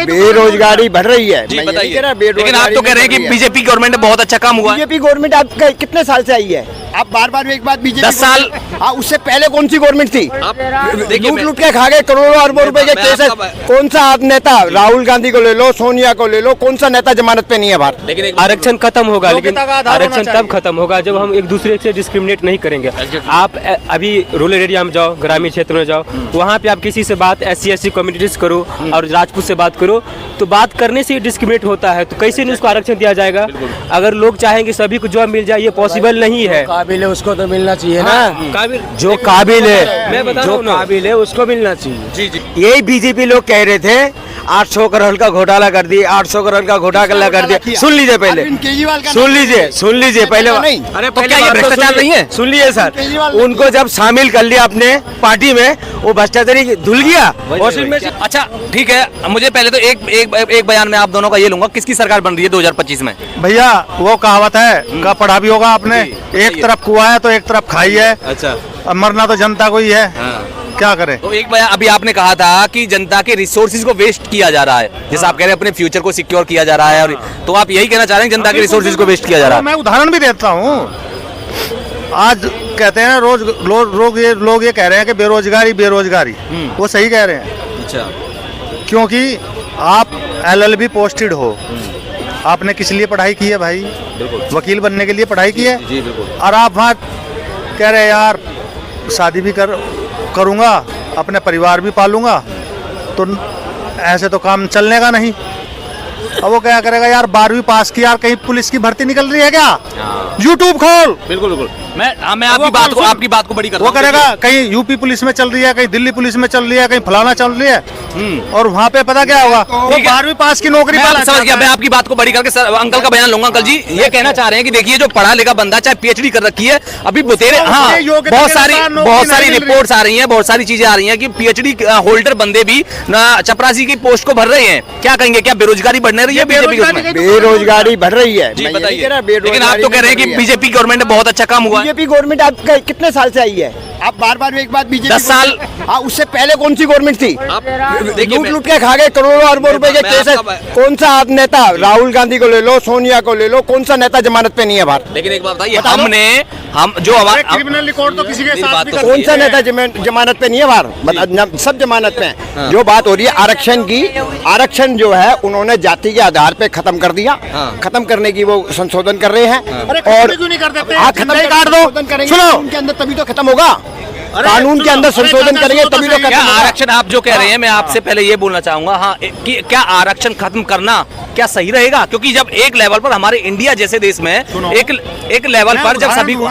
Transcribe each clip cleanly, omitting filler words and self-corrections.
बेरोजगारी बढ़ रही है। जी बताइए। लेकिन आप तो कह रहे हैं कि बीजेपी गवर्नमेंट में बहुत अच्छा काम हुआ है। बीजेपी गवर्नमेंट आप कितने साल से आई है? आप बार एक बात बीजेपी 10 साल। हाँ, उससे पहले कौन सी गवर्नमेंट थी? लूट के खा गए करोड़ों अरबों रुपए के केस। कौन सा आप नेता, राहुल गांधी को ले लो, सोनिया को ले लो, कौन सा नेता जमानत पे नहीं है बाहर? लेकिन आरक्षण खत्म होगा, लेकिन आरक्षण तब खत्म होगा जब हम एक दूसरे से डिस्क्रिमिनेट नहीं करेंगे। आप अभी रूरल एरिया में जाओ, ग्रामीण क्षेत्र में जाओ, वहाँ पे आप किसी से बात SC कम्युनिटीज करो और राजपूत से बात करो, तो बात करने से डिस्क्रिमिनेट होता है। तो कैसे नहीं उसको आरक्षण दिया जाएगा? अगर लोग चाहेंगे सभी को जॉब मिल जाए, ये पॉसिबल नहीं है। काबिल है उसको तो मिलना चाहिए ना। काबिल जो काबिल है, मैं बता रहा हूँ ना, काबिल है उसको मिलना चाहिए। जी जी। यही बीजेपी लोग कह रहे थे 800 करोड़ का घोटाला कर दिए, 800 करोड़ का घोटाला कर दिया। सुन लीजिए पहले, सुन लीजिए पहले। अरे तो क्या ये भ्रष्टाचार नहीं है? सुन लीजिए सर, उनको जब शामिल कर लिया अपने पार्टी में, वो भ्रष्टाचारी धुल गया। और इनमें से अच्छा ठीक है, मुझे पहले तो एक बयान में आप दोनों का ये लूंगा, किसकी सरकार बन रही है 2025 में? भैया वो कहावत है का पढ़ा भी होगा आपने, एक तरफ कुआं है तो एक तरफ खाई है। अच्छा, अब मरना तो जनता को ही है, क्या करे। तो एक बयान अभी आपने कहा था कि जनता के रिसोर्सेज को वेस्ट किया जा रहा है, जैसे आप कह रहे हैं अपने फ्यूचर को सिक्योर किया जा रहा है, और तो आप यही कहना चाह रहे हैं जनता के रिसोर्सेज को वेस्ट किया जा रहा है? मैं उदाहरण भी देता हूँ। आज कहते हैं रोज लोग ये कह रहे हैं कि बेरोजगारी बेरोजगारी, वो सही कह रहे हैं। अच्छा, क्योंकि आप LLB पोस्टेड हो, आपने किस लिए पढ़ाई की है भाई? वकील बनने के लिए पढ़ाई की है। जी बिल्कुल। और आप वहाँ कह रहे हैं यार शादी भी करूँगा, अपने परिवार भी पालूंगा, तो ऐसे तो काम चलने का नहीं। अब वो क्या करेगा यार, 12वीं पास की, यार कहीं पुलिस की भर्ती निकल रही है क्या? YouTube खोल। बिल्कुल बिल्कुल। मैं आपकी बात को बड़ी करता हूं। वो करेगा कहीं यूपी पुलिस में चल रही है, कहीं दिल्ली पुलिस में चल रही है, कहीं फलाना चल रही है, और वहाँ पे पता क्या होगा, वो 12वीं पास की नौकरी। समझ गया, मैं आपकी बात को बड़ी करके सर अंकल का बयान लूंगा। अंकल जी ये कहना चाह रहे हैं कि देखिए जो पढ़ा लिखा बंदा चाहे PhD कर रखी है, अभी बतेरे बहुत सारी रिपोर्ट्स आ रही है, बहुत सारी चीजें आ रही है कि PhD होल्डर बंदे भी चपरासी की पोस्ट को भर रहे हैं। क्या कहेंगे, क्या बेरोजगारी बढ़ने रही है बीजेपी गवर्नमेंट? बेरोजगारी बढ़ रही है। जी बताइए। लेकिन आप तो कह रहे हैं कि बीजेपी गवर्नमेंट में बहुत अच्छा काम हुआ है। बीजेपी गवर्नमेंट आप कितने साल से आई है? आप बार एक बात बीजेपी 10 साल। हाँ, उससे पहले कौन सी गवर्नमेंट थी? लूट के खा गए करोड़ों अरबों रुपए के केस। कौन सा आप नेता, राहुल गांधी को ले लो, सोनिया को ले लो, कौन सा नेता जमानत पे नहीं है बाहर? लेकिन एक बात बताइए, हम जो हमारे क्रिमिनल रिकॉर्ड तो किसी के साथ भी कौन सा नेता जमानत पे नहीं है बाहर? सब जमानत पे हैं। जो बात हो रही है आरक्षण की, आरक्षण जो है उन्होंने जाति के आधार पे खत्म कर दिया। खत्म करने की वो संशोधन कर रहे हैं। और क्यों नहीं कर देते? खत्म काट दो, सुनो, उनके अंदर तभी तो खत्म होगा। कानून के अंदर संशोधन करेंगे तभी तो क्या आरक्षण आप जो कह रहे हैं, मैं आपसे पहले ये बोलना चाहूंगा हाँ कि क्या आरक्षण खत्म करना क्या सही रहेगा? क्योंकि जब एक लेवल पर हमारे इंडिया जैसे देश में एक लेवल पर जब सभी को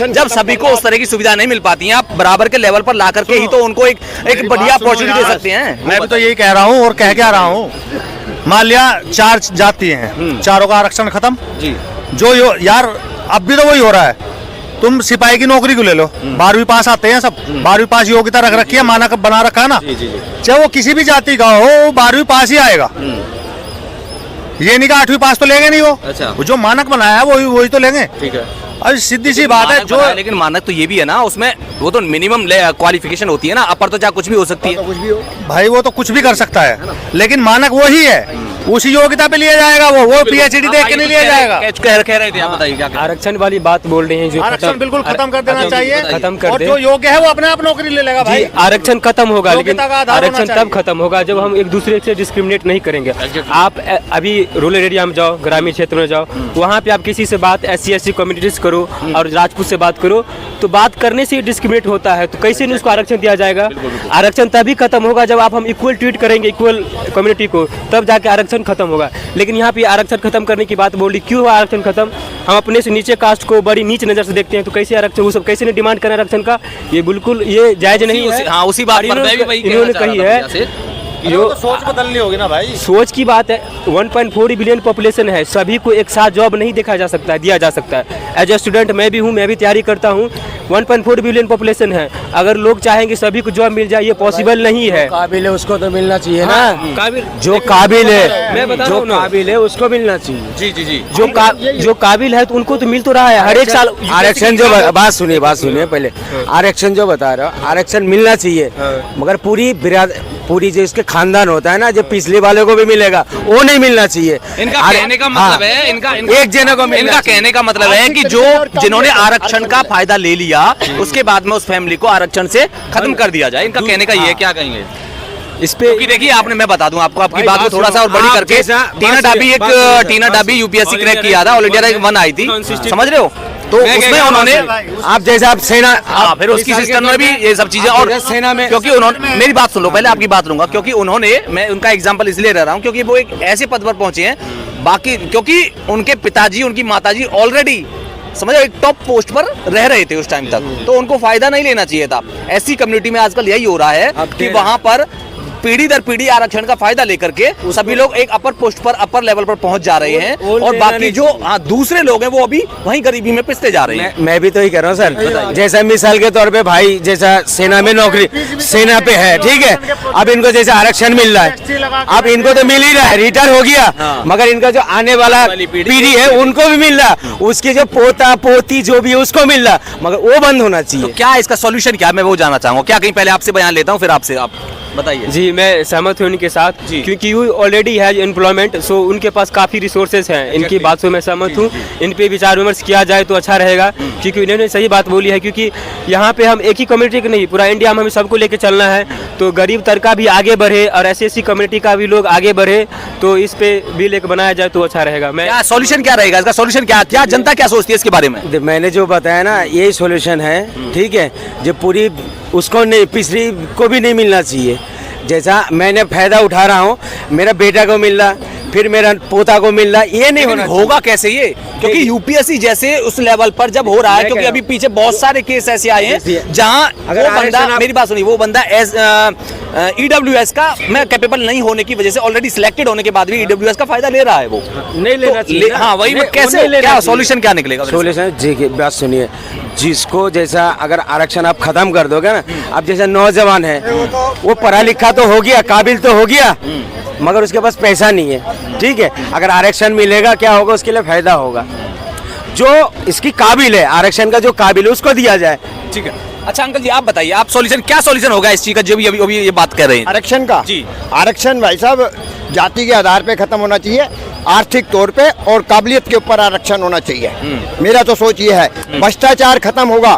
जब सभी को उस तरह की सुविधा नहीं मिल पाती है, आप बराबर के लेवल पर ला करके ही तो उनको एक बढ़िया अपॉर्चुनिटी दे सकते हैं। मैं भी तो यही कह रहा हूँ और कह क्या रहा हूँ। मान लिया 4 जाति हैं, चारों का आरक्षण खत्म जी। जो यार अब भी तो वही हो रहा है। तुम सिपाही की नौकरी को ले लो, 12वीं पास आते हैं सब, 12वीं पास योग्यता रख रखी है, मानक बना रखा है ना। चाहे वो किसी भी जाति का हो, 12वीं पास ही आएगा। ये नहीं कि 8वीं पास तो लेंगे नहीं वो। अच्छा। जो मानक बनाया है वही तो लेंगे। ठीक है। अरे सीधी सी बात है। जो लेकिन मानक तो ये भी है ना, उसमें वो तो मिनिमम क्वालिफिकेशन होती है ना, अपर तो चाहे कुछ भी हो सकती है। कुछ भी हो भाई, वो तो कुछ भी कर सकता है, लेकिन मानक वही है, उसी योग्यता पे लिया जाएगा। वो PhD देख के नहीं लिया जाएगा। कह रहे थे आप, बताइए क्या? आरक्षण वाली बात बोल रहे हैं, जो आरक्षण बिल्कुल खत्म कर देना चाहिए, खत्म कर दे। जो योग्य है वो अपने आप नौकरी ले लेगा भाई। आरक्षण खत्म होगा, लेकिन आरक्षण तब खत्म होगा जब हम एक दूसरे से डिस्क्रिमिनेट नहीं करेंगे। आप अभी रूरल एरिया में जाओ, ग्रामीण क्षेत्र में जाओ, वहाँ पे आप किसी से बात SC कम्युनिटीज करो और राजपूत से बात करो, तो बात करने से डिस्क्रिमिनेट होता है। तो कैसे नहीं उसको आरक्षण दिया जाएगा? आरक्षण तभी खत्म होगा जब आप हम इक्वल ट्रीट करेंगे इक्वल कम्युनिटी को, तब जाके आरक्षण खत्म होगा। लेकिन यहाँ पे आरक्षण खत्म करने की बात बोल रही, क्यों हुआ आरक्षण खत्म? हम अपने से नीचे कास्ट को बड़ी नीच नजर से देखते हैं, तो कैसे आरक्षण, वो सब कैसे नहीं डिमांड करें आरक्षण का? ये बिल्कुल ये जायज नहीं है। हाँ, उसी बात पर मैं भी वही इन्होंने कही है। तो सोच बदलनी होगी ना भाई। सोच की बात है। 1.4 बिलियन पॉपुलेशन है, सभी को एक साथ जॉब नहीं दिया जा सकता है। एज ए स्टूडेंट मैं भी हूँ, मैं भी तैयारी करता हूँ। 1.4 बिलियन पॉपुलेशन है, अगर लोग चाहेंगे सभी को जॉब मिल जाए, ये पॉसिबल नहीं है। काबिल है उसको तो मिलना चाहिए ना। काबिल जो काबिल है, मैं बता रहा हूँ, काबिल है उसको मिलना चाहिए। जी जी जी। जो काबिल है तो उनको तो मिल तो रहा है हर एक साल। आरक्षण जो बात सुनिए पहले, आरक्षण जो बता रहा हूँ, आरक्षण मिलना चाहिए, मगर पूरी पूरी जो इसके खानदान होता है ना, जो पिछले वाले को भी मिलेगा वो नहीं मिलना चाहिए। इनका अरे, कहने का हाँ, मतलब है इनका एक जने को मिलना इनका चाहिए। कहने का मतलब है कि जो जिन्होंने आरक्षण का फायदा ले लिया उसके बाद में उस फैमिली को आरक्षण से खत्म कर दिया जाए, इनका कहने का ये है। क्या कहेंगे इस पे? क्योंकि देखिए आपने, मैं बता दूं आपको, आपकी भाई, बात को बात थोड़ा सा और सुनो, बड़ी आप करके जैसा- टीना बात डाबी सुनिए, एक बात सुनिए, टीना बात डाबी सुनिए। यूपीएससी ऑल क्रैक इंडिया किया था, ऑल इंडिया रैंक 1 आई थी, consistent- समझ रहे हो? तो मैं उसमें क्या उन्होंने आप जैसे आप सेना हाँ, फिर उसकी सिस्टम में भी ये सब चीजें, और सेना में क्योंकि उन्होंने, मेरी बात सुन लो पहले, आपकी बात लूंगा, क्योंकि उन्होंने, मैं उनका एग्जांपल इसलिए ले रहा हूं क्योंकि वो एक ऐसे पद पर पहुंचे हैं, बाकी क्योंकि उनके पिताजी उनकी माताजी ऑलरेडी समझो एक टॉप पोस्ट पर रह रहे थे उस टाइम तक, तो उनको फायदा नहीं लेना चाहिए था। ऐसी कम्युनिटी में आजकल यही हो रहा है कि वहां पर पीढ़ी दर पीढ़ी आरक्षण का फायदा लेकर के सभी लोग एक अपर पोस्ट पर, अपर लेवल पर पहुंच जा रहे हैं, और बाकी जो दूसरे लोग हैं वो अभी वहीं गरीबी में पिसते जा रहे हैं। मैं भी तो ही कह रहा हूँ सर, जैसा मिसाल के तौर पे भाई जैसा सेना में नौकरी, सेना पे है, ठीक है, अब इनको जैसे आरक्षण मिल रहा है, अब इनको तो मिल ही रहा है, रिटायर हो गया, मगर इनका जो आने वाला पीढ़ी है उनको भी मिल रहा, उसके जो पोता पोती जो भी है उसको मिल रहा, मगर वो बंद होना चाहिए। तो क्या इसका सॉल्यूशन क्या है, मैं वो जानना चाहूंगा। क्या कहीं पहले आपसे बयान लेता हूँ, फिर आपसे आप बताइए। जी, मैं सहमत हूँ उनके साथ, क्योंकि यू ऑलरेडी हैज एम्प्लॉयमेंट, सो उनके पास काफ़ी रिसोर्सेज हैं। इनकी बात से मैं सहमत हूँ, इन पे विचार विमर्श किया जाए तो अच्छा रहेगा, क्योंकि इन्होंने सही बात बोली है। क्योंकि यहाँ पे हम एक ही कम्युनिटी के नहीं, पूरा इंडिया में हमें सबको लेके चलना है, तो गरीब तबका भी आगे बढ़े और ऐसी कम्युनिटी का भी लोग आगे बढ़े, तो इस पे बिल एक बनाया जाए तो अच्छा रहेगा। मैं क्या सॉल्यूशन क्या रहेगा इसका, सॉल्यूशन क्या, क्या जनता क्या सोचती है इसके बारे में? मैंने जो बताया ना यही सॉल्यूशन है, ठीक है, जो पूरी उसको नहीं, पिछड़ी को भी नहीं मिलना चाहिए। जैसा मैंने फायदा उठा रहा हूँ, मेरा बेटा को मिल रहा, फिर मेरा पोता को मिल रहा, ये नहीं होना होगा कैसे ये, क्योंकि यूपीएससी जैसे उस लेवल पर जब हो रहा है, क्योंकि अभी पीछे बहुत सारे केस ऐसे आए हैं जहां वो बंदा, मेरी बात सुनिए, वो बंदा ईडब्ल्यूएस का मैं कैपेबल नहीं होने की वजह से ऑलरेडी सिलेक्टेड होने के बाद भी ईडब्ल्यूएस का फायदा ले रहा है, वो नहीं लेना चाहिए। हाँ वही, कैसे, क्या सॉल्यूशन क्या निकलेगा? सॉल्यूशन जी की बात सुनिए, जिसको जैसा अगर आरक्षण आप खत्म कर दोगे ना, अब जैसा नौजवान है वो पढ़ा लिखा तो हो गया, काबिल तो हो गया, मगर उसके पास पैसा नहीं है, ठीक है, अगर आरक्षण मिलेगा क्या होगा, उसके लिए फायदा होगा। जो इसकी काबिल है, आरक्षण का जो काबिल है उसको दिया जाए, ठीक है। अच्छा अंकल जी आप बताइए, आप सॉल्यूशन, क्या सॉल्यूशन होगा इस चीज का जो भी अभी ये बात कर रहे हैं? आरक्षण का जी। आरक्षण भाई साहब जाति के आधार पे खत्म होना चाहिए, आर्थिक तौर पे और काबिलियत के ऊपर आरक्षण होना चाहिए। मेरा तो सोच ये है, भ्रष्टाचार खत्म होगा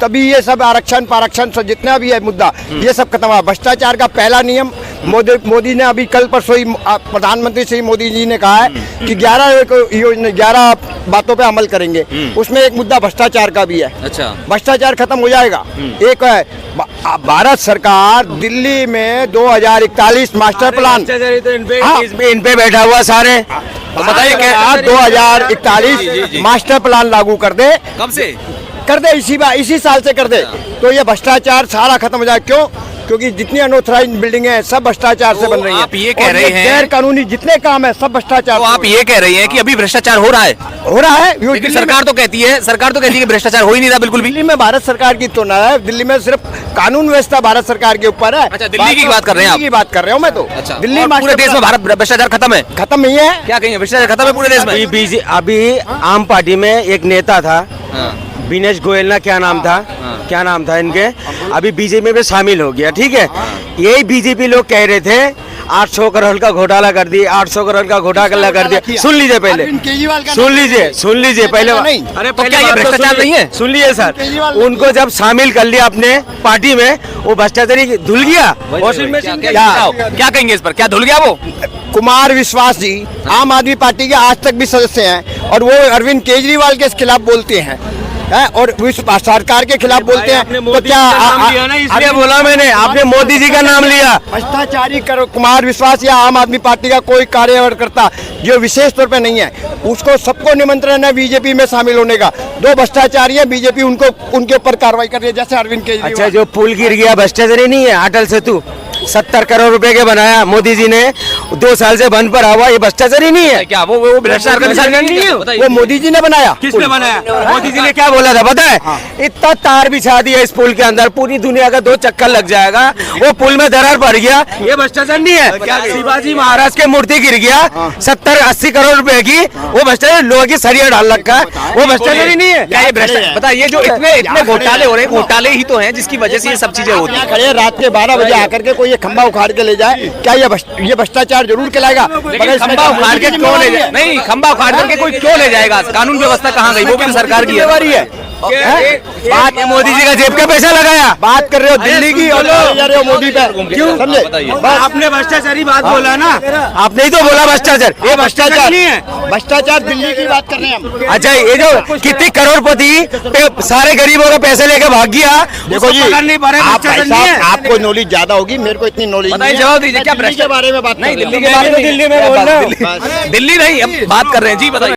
तभी ये सब आरक्षण पारक्षण से जितना भी है मुद्दा, ये सब खत्म होगा। भ्रष्टाचार का पहला नियम मोदी ने अभी कल परसों ही प्रधानमंत्री श्री मोदी जी ने कहा है कि 11 बातों पे अमल करेंगे, उसमें एक मुद्दा भ्रष्टाचार का भी है। अच्छा, भ्रष्टाचार खत्म हो जाएगा। एक है भारत सरकार दिल्ली में 2041 मास्टर प्लान, हाँ, इन पे बैठा हुआ सारे, तो बताइए क्या 2041 मास्टर प्लान लागू कर दे, कब से कर दे, इसी साल से कर दे, तो ये भ्रष्टाचार सारा खत्म हो जाए। क्यों? क्योंकि जितनी अनऑथराइज्ड बिल्डिंग है सब भ्रष्टाचार से बन रही है। आप ये कह रहे हैं गैर कानूनी जितने काम है सब भ्रष्टाचार। तो आप ये कह रही हैं कि अभी भ्रष्टाचार हो रहा है? हो रहा है, लेकिन सरकार तो कहती है कि भ्रष्टाचार हो ही नहीं रहा बिल्कुल भी। दिल्ली में भारत सरकार की तो ना है, दिल्ली में सिर्फ कानून व्यवस्था भारत सरकार के ऊपर है। अच्छा, दिल्ली की बात कर रहे हैं आप? दिल्ली की बात कर रहे हूँ मैं तो। अच्छा, दिल्ली और पूरे देश में भारत भ्रष्टाचार खत्म है? खत्म नहीं है। क्या कहेंगे, भ्रष्टाचार खत्म है पूरे देश में? अभी आम पार्टी में एक नेता था, विनेश गोयल ना क्या नाम था, क्या नाम था इनके, अभी बीजेपी में शामिल हो गया, ठीक है। यही बीजेपी लोग कह रहे थे 800 करोड़ का घोटाला कर दिया, 800 करोड़ का घोटाला कर दिया। सुन लीजिए पहले, सुन लीजिए पहले। अरे तो क्या ये भ्रष्टाचार नहीं है? सुन लीजिए सर, उनको जब शामिल कर लिया अपने पार्टी में, वो भ्रष्टाचारी धुल गया। क्या कहेंगे इस पर, क्या धुल गया वो? कुमार विश्वास जी आम आदमी पार्टी के आज तक भी सदस्य हैं और वो अरविंद केजरीवाल के खिलाफ बोलते हैं, और सरकार के खिलाफ बोलते हैं। तो क्या इसलिए बोला मैंने, आपने मोदी जी का नाम लिया। भ्रष्टाचारी कुमार विश्वास या आम आदमी पार्टी का कोई कार्यकर्ता जो विशेष तौर पे नहीं है, उसको सबको निमंत्रण है बीजेपी में शामिल होने का। दो भ्रष्टाचारी है, बीजेपी उनके ऊपर कार्रवाई कर रही है, जैसे अरविंद केजरीवाल। अच्छा, जो पुल गिर गया भ्रष्टाचारी नहीं है? अटल सेतु 70 करोड़ रुपए के बनाया मोदी जी ने, 2 साल से बंद पड़ा हुआ, ये भ्रष्टाचारी नहीं है क्या? वो भ्रष्टाचार का निशान नहीं है? वो मोदी जी ने बनाया। किसने बनाया? मोदी जी ने क्या बोला था पता है? इतना तार बिछा दिया इस पुल के अंदर, पूरी दुनिया का 2 चक्कर लग जाएगा, वो पुल में दरार पड़ गया, ये भ्रष्टाचार नहीं है? शिवाजी महाराज की मूर्ति गिर गया 70-80 करोड़ रुपए की, वो भ्रष्टाचार, लोगों की सरिया डाल रखा है, वो भ्रष्टाचारी नहीं है? क्या ये भ्रष्टाचार? बताइए, जो इतने घोटाले हो रहे हैं, घोटाले ही तो हैं जिसकी वजह से ये सब चीजें होती हैं। खड़े रात के 12 बजे आकर के कोई ये खंबा उखाड़ के ले जाए, क्या ये भ्रष्टाचार जरूर कहलाएगा? लेकिन खंबा उखाड़ के क्यों ले जाए? नहीं, खंबा उखाड़ करके कोई क्यों ले जाएगा? कानून व्यवस्था कहाँ गई? वो भी तो सरकार की जिम्मेवारी है। बात मोदी जी का जेब का पैसा लगाया, बात कर रहे हो दिल्ली की और जा रहे हो मोदी पे, क्यों? समझे? आपने भ्रष्टाचारी बात बोला ना, आपने ही तो बोला भ्ष्टाचार, ये भ्रष्टाचार नहीं है, भ्रष्टाचार दिल्ली की बात कर रहे हैं हम। अच्छा ये जो कितने करोड़पति सारे गरीबों का पैसे लेके भाग गया, देखो जी, पकड़ नहीं पा रहे, आप भ्रष्टाचार भाई नहीं साहब, है। आपको नॉलेज ज्यादा होगी, मेरे को इतनी नॉलेज बताइए, नहीं है। जवाब दीजिए, क्या दिल्ली के बारे में बात नहीं, कर रहे दिल्ली हैं। के बारे में दिल्ली में बोल रहा हूँ। दिल्ली नहीं, अब बात कर रहे हैं जी, बताइए।